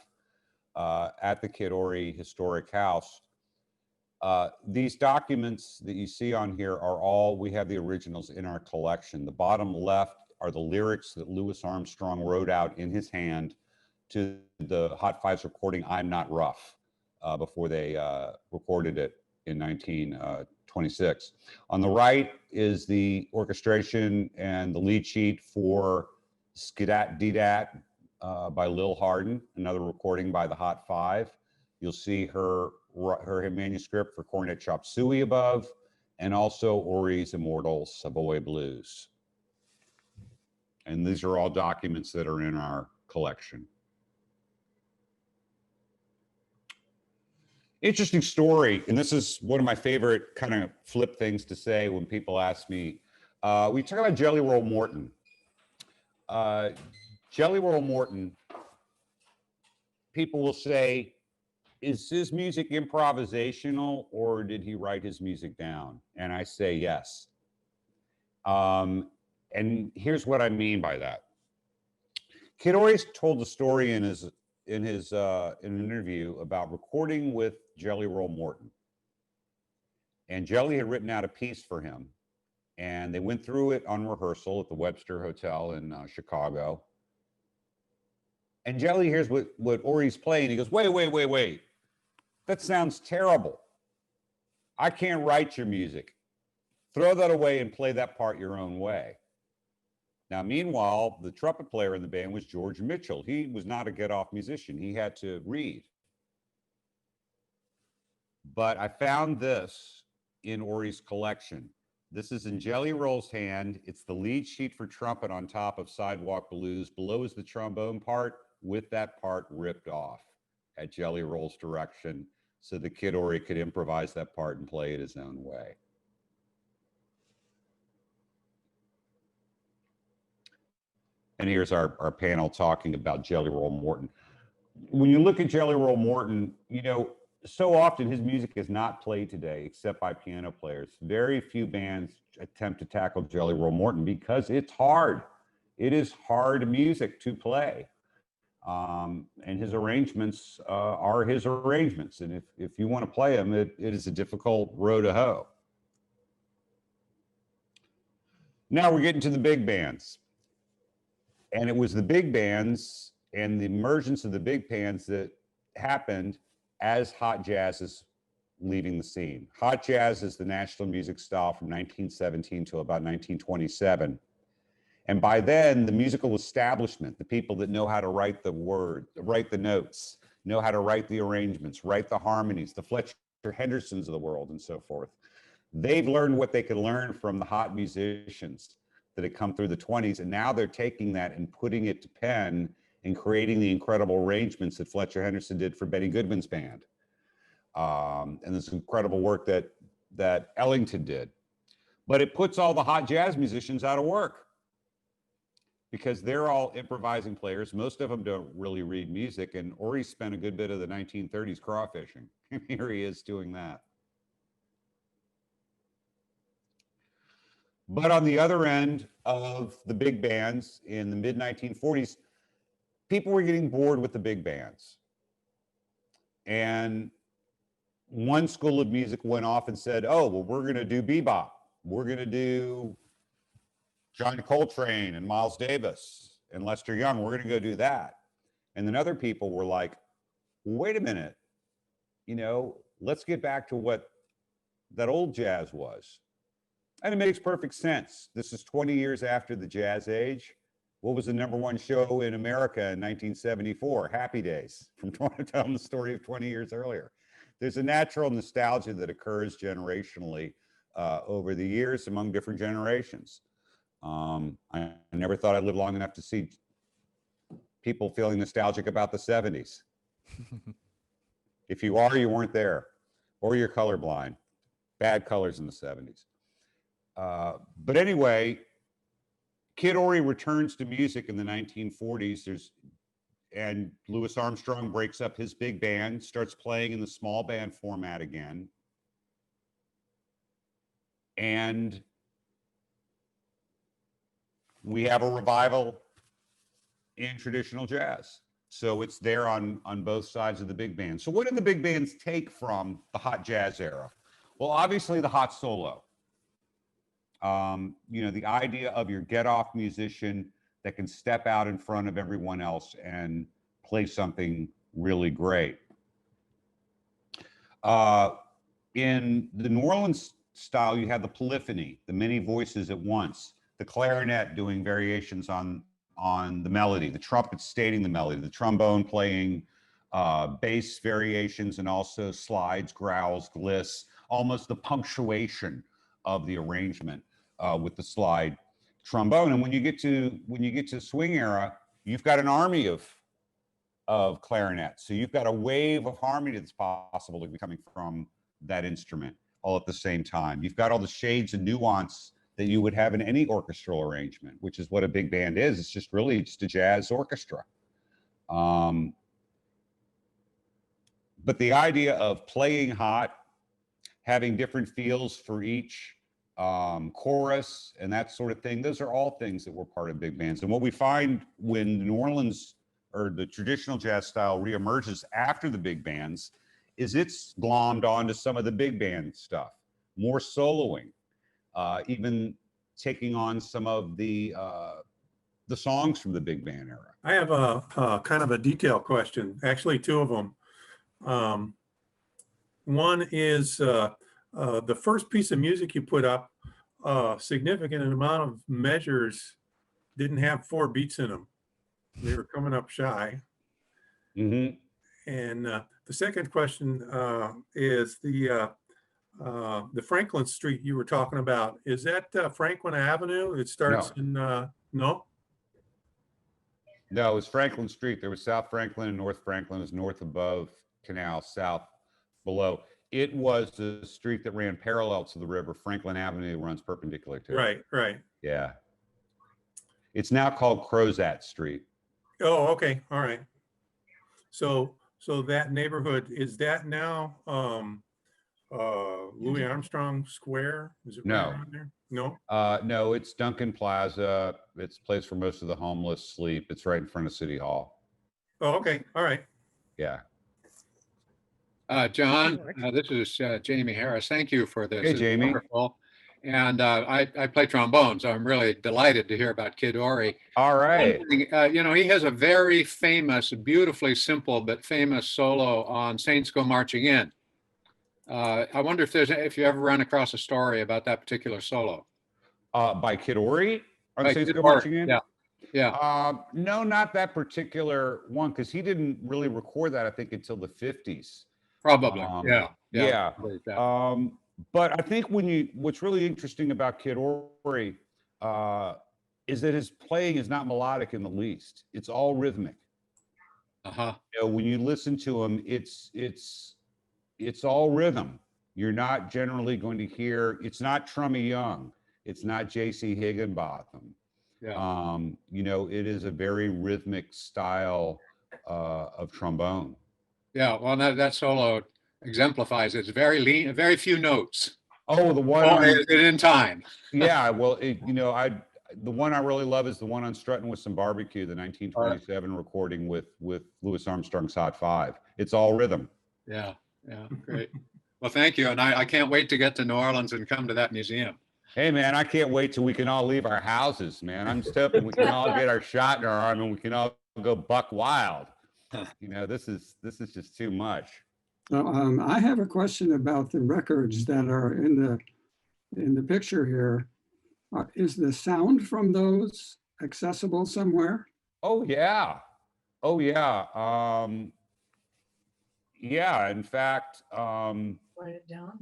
at the Kid Ory Historic House. These documents that you see on here are all, we have the originals in our collection. The bottom left are the lyrics that Louis Armstrong wrote out in his hand to the Hot Fives recording I'm Not Rough before they recorded it in 1925. 26. On the right is the orchestration and the lead sheet for Skidat Didat by Lil Hardin, another recording by the Hot Five. You'll see her manuscript for Cornet Chop Suey above, and also Ori's Immortal Savoy Blues. And these are all documents that are in our collection. Interesting story, and this is one of my favorite kind of flip things to say when people ask me. We talk about Jelly Roll Morton. Jelly Roll Morton, people will say, is his music improvisational or did he write his music down? And I say yes. And here's what I mean by that. Kid Ory's told the story in an interview about recording with Jelly Roll Morton. And Jelly had written out a piece for him. And they went through it on rehearsal at the Webster Hotel in Chicago. And Jelly hears what Ory's playing. He goes, wait. That sounds terrible. I can't write your music. Throw that away and play that part your own way. Now, meanwhile, the trumpet player in the band was George Mitchell. He was not a get-off musician. He had to read. But I found this in Ory's collection. This is in Jelly Roll's hand. It's the lead sheet for trumpet on top of Sidewalk Blues. Below is the trombone part with that part ripped off at Jelly Roll's direction so the Kid Ory could improvise that part and play it his own way. And here's our panel talking about Jelly Roll Morton. When you look at Jelly Roll Morton, you know, so often his music is not played today except by piano players. Very few bands attempt to tackle Jelly Roll Morton because it's hard. It is hard music to play. And his arrangements are his arrangements. And if you want to play them, it is a difficult row to hoe. Now we're getting to the big bands. And it was the big bands and the emergence of the big bands that happened as hot jazz is leaving the scene. Hot jazz is the national music style from 1917 to about 1927. And by then, the musical establishment, the people that know how to write the word, write the notes, know how to write the arrangements, write the harmonies, the Fletcher Hendersons of the world and so forth, they've learned what they could learn from the hot musicians that had come through the 20s. And now they're taking that and putting it to pen and creating the incredible arrangements that Fletcher Henderson did for Benny Goodman's band. And this incredible work that Ellington did. But it puts all the hot jazz musicians out of work because they're all improvising players. Most of them don't really read music. And Ory spent a good bit of the 1930s crawfishing. And here he is doing that. But on the other end of the big bands in the mid-1940s, people were getting bored with the big bands. And one school of music went off and said, oh, well, we're going to do bebop. We're going to do John Coltrane and Miles Davis and Lester Young. We're going to go do that. And then other people were like, wait a minute, you know, let's get back to what that old jazz was. And it makes perfect sense. This is 20 years after the Jazz Age. What was the #1 show in America in 1974? Happy Days, from telling the story of 20 years earlier. There's a natural nostalgia that occurs generationally over the years among different generations. I never thought I'd live long enough to see people feeling nostalgic about the 70s. If you are, you weren't there, or you're colorblind. Bad colors in the 70s. But anyway, Kid Ory returns to music in the 1940s. And Louis Armstrong breaks up his big band, starts playing in the small band format again. And we have a revival in traditional jazz. So it's there on both sides of the big band. So what did the big bands take from the hot jazz era? Well, obviously the hot solo. You know, the idea of your get-off musician that can step out in front of everyone else and play something really great. In the New Orleans style, you have the polyphony, the many voices at once, the clarinet doing variations on the melody, the trumpet stating the melody, the trombone playing bass variations, and also slides, growls, gliss, almost the punctuation of the arrangement with the slide trombone. And when you get to swing era, you've got an army of clarinets. So you've got a wave of harmony that's possible to be coming from that instrument all at the same time. You've got all the shades and nuance that you would have in any orchestral arrangement, which is what a big band is. It's just really just a jazz orchestra. But the idea of playing hot, having different feels for each chorus and that sort of thing, those are all things that were part of big bands. And what we find when New Orleans or the traditional jazz style reemerges after the big bands is it's glommed onto some of the big band stuff, more soloing, even taking on some of the songs from the big band era. I have a kind of a detailed question, actually two of them. One is the first piece of music you put up, significant amount of measures didn't have 4 beats in them. They were coming up shy. Mm-hmm. And the second question is the Franklin Street you were talking about. Is that Franklin Avenue? It starts in, no? No, it was Franklin Street. There was South Franklin and North Franklin. It was north above Canal, south below. It was the street that ran parallel to the river. Franklin Avenue runs perpendicular to it. Right. Yeah. It's now called Crozat Street. Oh, okay, all right. So that neighborhood, is that now Louis Armstrong Square? Is it right No. around there? No? No, it's Duncan Plaza. It's a place where most of the homeless sleep. It's right in front of City Hall. Oh, okay, all right. Yeah. John, this is Jamie Harris. Thank you for this. Hey, It's Jamie. wonderful. And I play trombone, so I'm really delighted to hear about Kid Ory. All right. You know, he has a very famous, beautifully simple but famous solo on Saints Go Marching In. I wonder if you ever run across a story about that particular solo. By Kid Ory on By Saints Kid Go Ory, Marching In? Yeah. No, not that particular one, because he didn't really record that, I think, until the 50s. Probably. Yeah. I believe that. But I think what's really interesting about Kid Ory is that his playing is not melodic in the least. It's all rhythmic. Uh-huh. You know, when you listen to him, it's all rhythm. You're not generally going to hear, it's not Trummy Young. It's not J.C. Higginbotham. Yeah. You know, it is a very rhythmic style of trombone. Yeah. Well, that solo exemplifies it. It's very lean, very few notes. Oh, the one. Only is it in time. Yeah. Well, the one I really love is the one on Strutting with Some Barbecue, the 1927 recording with Louis Armstrong's Hot Five. It's all rhythm. Yeah. Great. Well, thank you. And I can't wait to get to New Orleans and come to that museum. Hey, man, I can't wait till we can all leave our houses, man. I'm just hoping we can all get our shot in our arm and we can all go buck wild. You know, this is just too much. I have a question about the records that are in the picture here. Is the sound from those accessible somewhere? Oh yeah. Yeah. In fact, Write it down.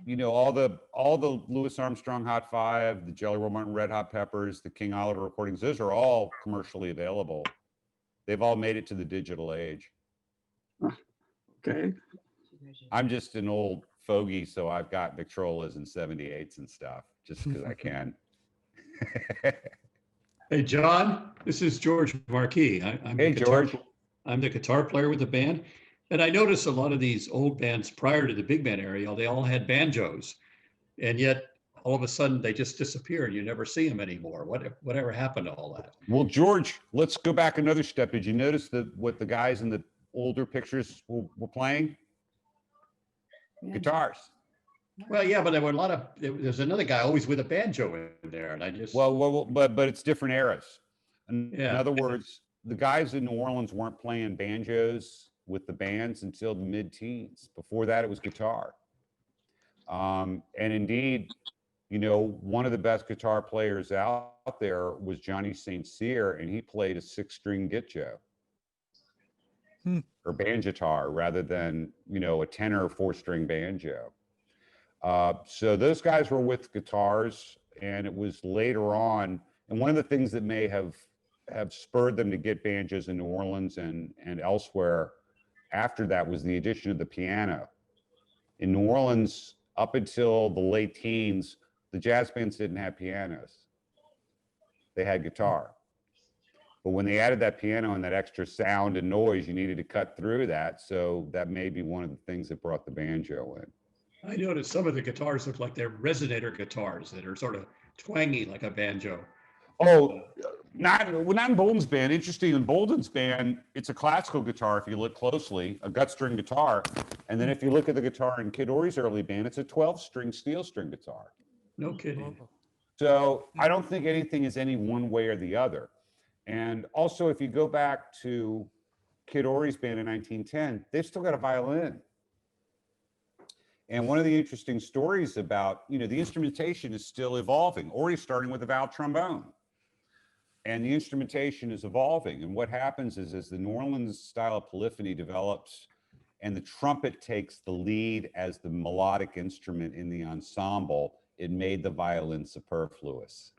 you know, all the Louis Armstrong Hot Five, the Jelly Roll Morton Red Hot Peppers, the King Oliver recordings, those are all commercially available. They've all made it to the digital age. Okay. I'm just an old fogey, so I've got Victrolas and 78s and stuff, just because I can. Hey, John, this is George Marquis. Hey, George. I'm the guitar player with the band. And I noticed a lot of these old bands prior to the big band era, they all had banjos. And yet all of a sudden they just disappear and you never see them anymore. Whatever happened to all that? Well, George, let's go back another step. Did you notice what the guys in the older pictures were playing? Guitars. Well, yeah, but there were there's another guy always with a banjo in there. And I just, But it's different eras. In Yeah. other words, the guys in New Orleans weren't playing banjos with the bands until the mid-teens. Before that, it was guitar. And indeed, you know, one of the best guitar players out there was Johnny St. Cyr, and he played a 6-string gitjo or banjotar rather than, you know, a tenor or 4-string banjo. So those guys were with guitars, and it was later on. And one of the things that may have spurred them to get banjos in New Orleans and elsewhere after that was the addition of the piano. In New Orleans, up until the late teens, the jazz bands didn't have pianos. They had guitar. But when they added that piano and that extra sound and noise, you needed to cut through that. So that may be one of the things that brought the banjo in. I noticed some of the guitars look like they're resonator guitars that are sort of twangy like a banjo. Oh, not in Bolden's band. Interesting, in Bolden's band, it's a classical guitar if you look closely, a gut string guitar. And then if you look at the guitar in Kid Ory's early band, it's a 12-string steel string guitar. No kidding. So I don't think anything is any one way or the other. And also, if you go back to Kid Ory's band in 1910, they've still got a violin. And one of the interesting stories about, you know, the instrumentation is still evolving. Ory's starting with a valve trombone. And the instrumentation is evolving. And what happens is, as the New Orleans style of polyphony develops and the trumpet takes the lead as the melodic instrument in the ensemble, it made the violin superfluous.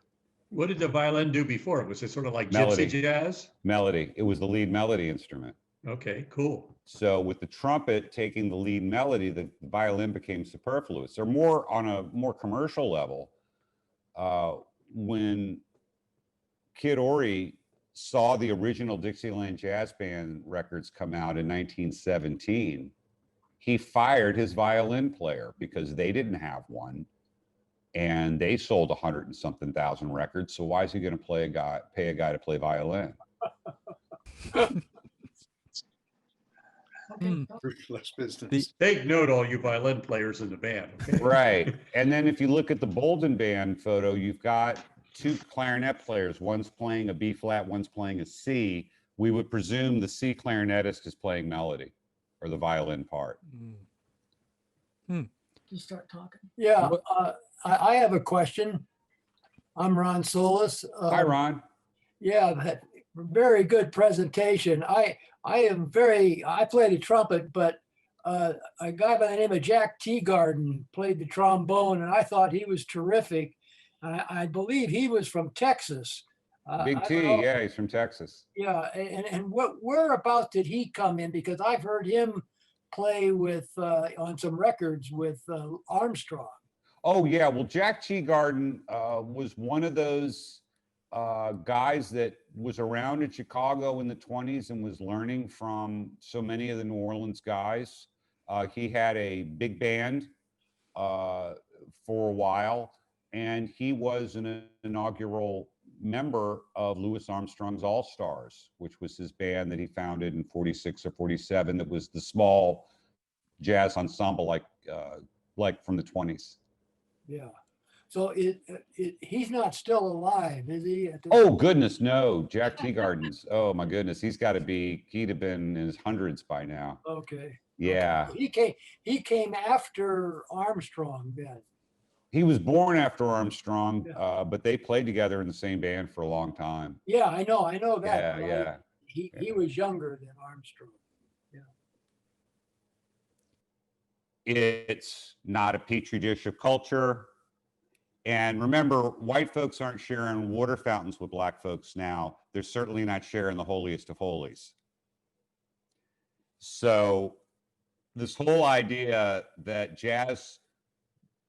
What did the violin do before? Was it sort of like Melody. gypsy jazz? Melody. It was the lead melody instrument. Okay, cool. So with the trumpet taking the lead melody, the violin became superfluous. Or more on a more commercial level, when Kid Ory saw the original Dixieland Jazz Band records come out in 1917, he fired his violin player because they didn't have one. And they sold 100 and something thousand records. So why is he going to pay a guy to play violin? Ruthless business. Take note, all you violin players in the band. Okay? Right. And then if you look at the Bolden band photo, you've got 2 clarinet players. One's playing a B flat, one's playing a C. We would presume the C clarinetist is playing melody or the violin part. You start talking. Yeah, I have a question. I'm Ron Solis. Hi, Ron. Yeah, that very good presentation. I played a trumpet, but a guy by the name of Jack Teagarden played the trombone, and I thought he was terrific. I believe he was from Texas. Big I T, don't know. yeah, he's from Texas. Yeah, and whereabouts did he come in? Because I've heard him play with on some records with Armstrong. Oh, yeah. Well, Jack Teagarden was one of those guys that was around in Chicago in the 20s and was learning from so many of the New Orleans guys. He had a big band for a while, and he was an inaugural member of Louis Armstrong's All Stars, which was his band that he founded in 46 or 47. That was the small jazz ensemble like from the 20s. Yeah. So he's not still alive, is he? Oh, goodness, no. Jack Teagarden's, oh, my goodness. He'd have been in his hundreds by now. Okay. Yeah. Okay. He came after Armstrong then. He was born after Armstrong, Yeah. but they played together in the same band for a long time. Yeah, I know that. Yeah, but yeah. He was younger than Armstrong. It's not a petri dish of culture. And remember, white folks aren't sharing water fountains with black folks now. They're certainly not sharing the holiest of holies. So this whole idea that jazz,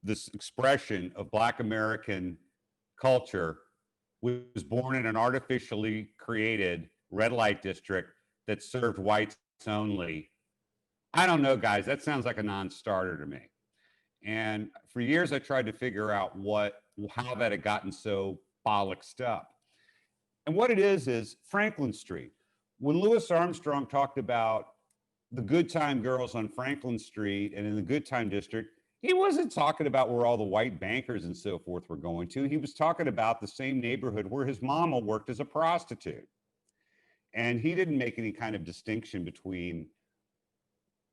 this expression of Black American culture, was born in an artificially created red light district that served whites only. I don't know, guys. That sounds like a non-starter to me. And for years, I tried to figure out how that had gotten so bollocksed up. And what it is Franklin Street. When Louis Armstrong talked about the good time girls on Franklin Street and in the good time district, he wasn't talking about where all the white bankers and so forth were going to. He was talking about the same neighborhood where his mama worked as a prostitute. And he didn't make any kind of distinction between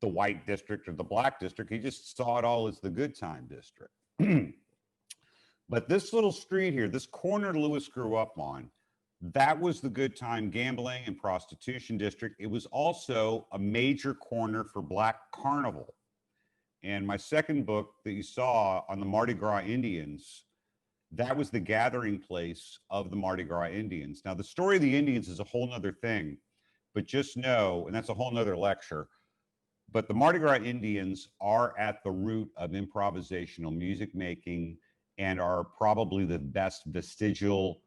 the white district or the black district. He just saw it all as the good time district. But this little street here, this corner Lewis grew up on, that was the good time gambling and prostitution district. It was also a major corner for Black Carnival. And my second book that you saw on the Mardi Gras Indians, that was the gathering place of the Mardi Gras Indians. Now, the story of the Indians is a whole nother thing, but just know, and that's a whole nother lecture, but the Mardi Gras Indians are at the root of improvisational music making and are probably the best vestigial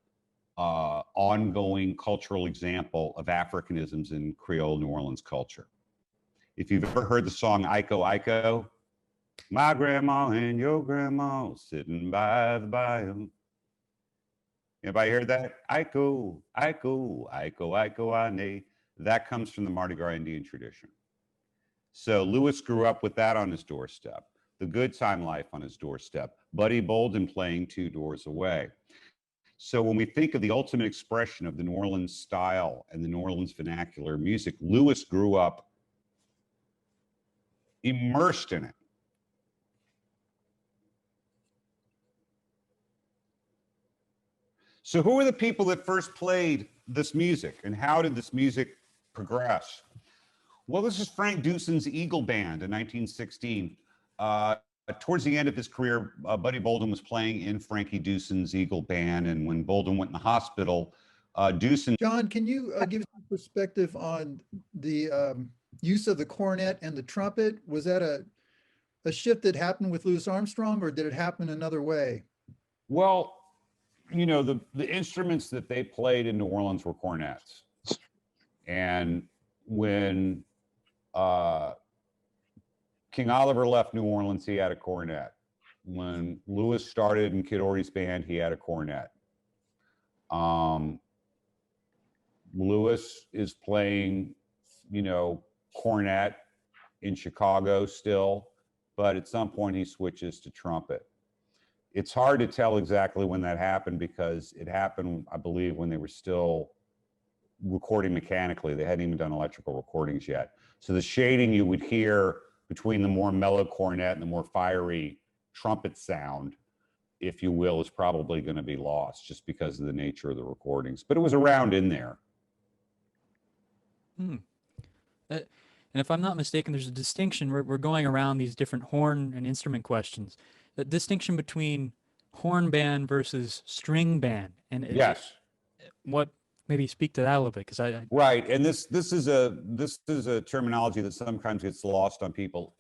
ongoing cultural example of Africanisms in Creole New Orleans culture. If you've ever heard the song Iko Iko, my grandma and your grandma sitting by the bayou. Anybody heard that? Iko, Iko, Iko, Iko, Ane. That comes from the Mardi Gras Indian tradition. So Lewis grew up with that on his doorstep, the good time life on his doorstep, Buddy Bolden playing 2 doors away. So when we think of the ultimate expression of the New Orleans style and the New Orleans vernacular music, Lewis grew up immersed in it. So who are the people that first played this music and how did this music progress? Well, this is Frank Dewson's Eagle Band in 1916. Towards the end of his career, Buddy Bolden was playing in Frankie Dewson's Eagle Band. And when Bolden went in the hospital, Dewson... John, can you give some perspective on the use of the cornet and the trumpet? Was that a shift that happened with Louis Armstrong, or did it happen another way? Well, you know, the instruments that they played in New Orleans were cornets. And when King Oliver left New Orleans, he had a cornet. When Lewis started in Kid Ory's band, he had a cornet. Lewis is playing, you know, cornet in Chicago still, but at some point he switches to trumpet. It's hard to tell exactly when that happened because it happened, I believe, when they were still recording mechanically. They hadn't even done electrical recordings yet. So the shading you would hear between the more mellow cornet and the more fiery trumpet sound, if you will, is probably going to be lost just because of the nature of the recordings. But it was around in there. And if I'm not mistaken, there's a distinction. We're going around these different horn and instrument questions. The distinction between horn band versus string band. And Yes. What, maybe speak to that a little bit, because I Right, and this is a terminology that sometimes gets lost on people.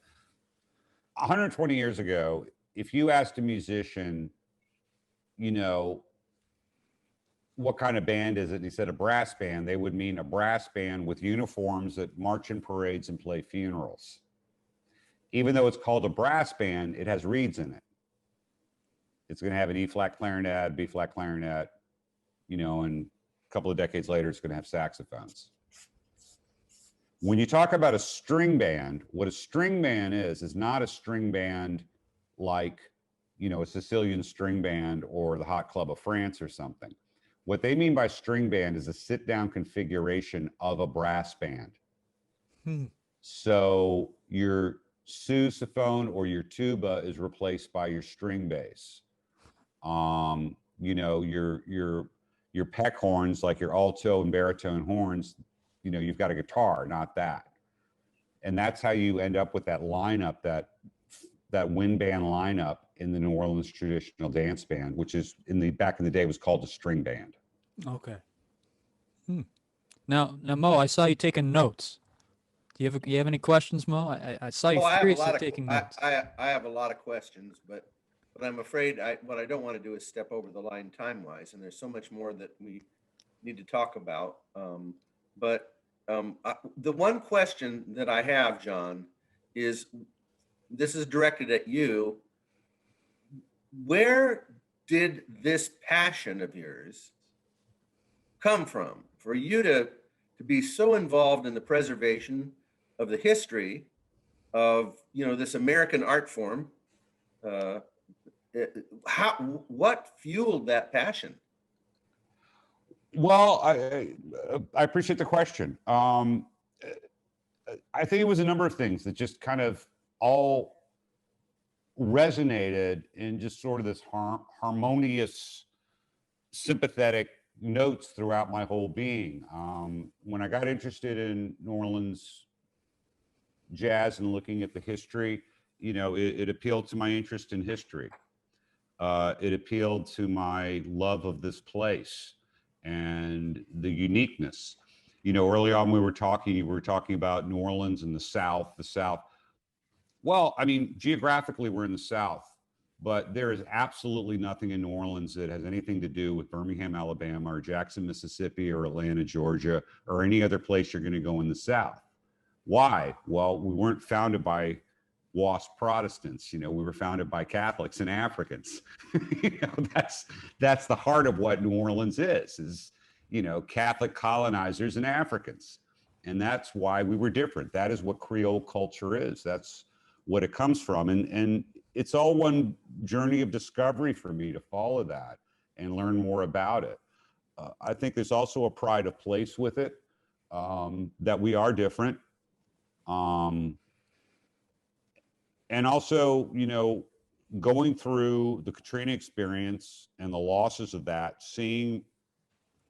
120 years ago, if you asked a musician, you know, what kind of band is it? And he said a brass band, they would mean a brass band with uniforms that march in parades and play funerals. Even though it's called a brass band, it has reeds in it. It's going to have an E-flat clarinet, B-flat clarinet, you know, and a couple of decades later, it's going to have saxophones. When you talk about a string band, what a string band is not a string band like, you know, a Sicilian string band or the Hot Club of France or something. What they mean by string band is a sit-down configuration of a brass band. So your sousaphone or your tuba is replaced by your string bass. You know, your peck horns, like your alto and baritone horns, you know, you've got a guitar, not that. And that's how you end up with that lineup, that wind band lineup in the New Orleans traditional dance band, which is back in the day was called a string band. Okay. Now, Mo, I saw you taking notes. Do you have any questions, Mo? I saw you furiously taking notes. I have a lot of questions, but I'm afraid what I don't want to do is step over the line time-wise, and there's so much more that we need to talk about. The one question that I have, John, is this is directed at you. Where did this passion of yours come from for you to be so involved in the preservation of the history of, you know, this American art form? What fueled that passion? Well, I appreciate the question. I think it was a number of things that just kind of all resonated in just sort of this harmonious, sympathetic notes throughout my whole being. When I got interested in New Orleans jazz and looking at the history, you know, it appealed to my interest in history. It appealed to my love of this place and the uniqueness. You know, early on we were talking about New Orleans and the South. Well, I mean, geographically we're in the South, but there is absolutely nothing in New Orleans that has anything to do with Birmingham, Alabama, or Jackson, Mississippi, or Atlanta, Georgia, or any other place you're going to go in the South. Why? Well, we weren't founded by WASP Protestants. You know, we were founded by Catholics and Africans. You know, that's the heart of what New Orleans is, you know, Catholic colonizers and Africans. And that's why we were different. That is what Creole culture is. That's what it comes from. And it's all one journey of discovery for me to follow that and learn more about it. I think there's also a pride of place with it, that we are different. And also, you know, going through the Katrina experience and the losses of that, seeing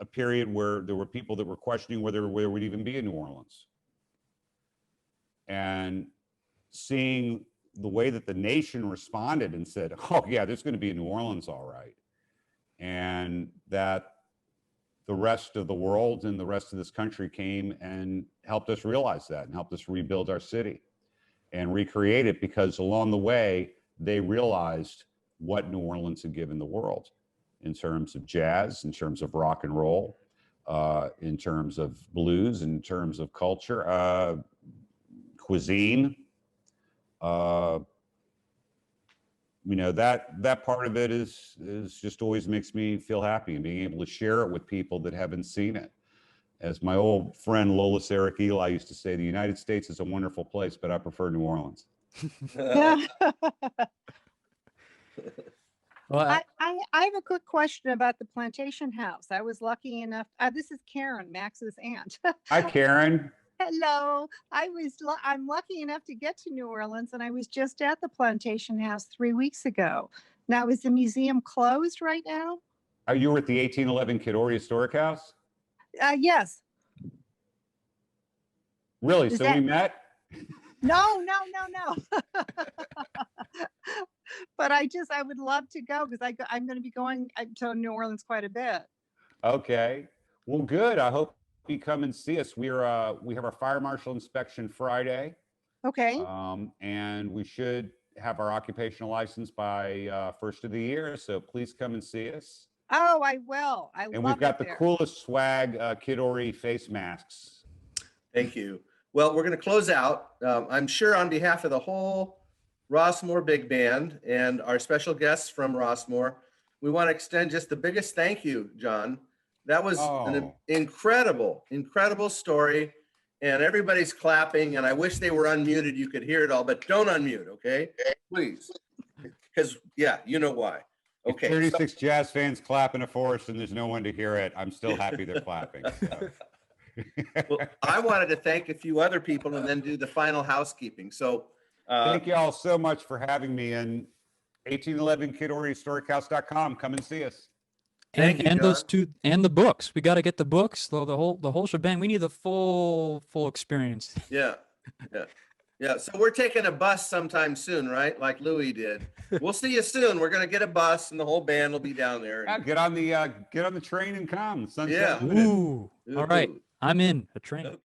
a period where there were people that were questioning whether there would even be a New Orleans. And seeing the way that the nation responded and said, oh yeah, there's going to be a New Orleans, all right. And that the rest of the world and the rest of this country came and helped us realize that and helped us rebuild our city and recreate it, because along the way, they realized what New Orleans had given the world in terms of jazz, in terms of rock and roll, in terms of blues, in terms of culture, cuisine. You know, that part of it is just always makes me feel happy, and being able to share it with people that haven't seen it. As my old friend Lola Sarek Eli used to say, the United States is a wonderful place, but I prefer New Orleans. Well, I have a quick question about the plantation house. I was lucky enough. This is Karen, Max's aunt. Hi, Karen. Hello. I'm lucky enough to get to New Orleans, and I was just at the plantation house 3 weeks ago. Now, is the museum closed right now? Are you at the 1811 Kidori Historic House? Yes. Really? Is So that- we met? No. But I would love to go, because I'm going to be going to New Orleans quite a bit. Okay. Well, good. I hope you come and see us. We have our fire marshal inspection Friday. Okay. And we should have our occupational license by first of the year. So please come and see us. Oh, I will. And we've got the coolest swag Kidori face masks. Thank you. Well, we're going to close out. I'm sure on behalf of the whole Rossmoor Big Band and our special guests from Rossmoor, we want to extend just the biggest thank you, John. That was an incredible story, and everybody's clapping, and I wish they were unmuted. You could hear it all, but don't unmute, okay? Please. Because, yeah, you know why. Okay. 36 jazz fans clapping a forest and there's no one to hear it. I'm still happy they're clapping. So. Well, I wanted to thank a few other people and then do the final housekeeping. So thank you all so much for having me, and 1811kidorihistorichouse.com. Come and see us. Thank you, And those John. two, and the books. We got to get the books, the whole shebang. We need the full experience. Yeah. So we're taking a bus sometime soon, right? Like Louis did. We'll see you soon. We're gonna get a bus, and the whole band will be down there. Yeah, get on the train and come. Sunset Yeah. Limited. Ooh, all right. I'm in a train.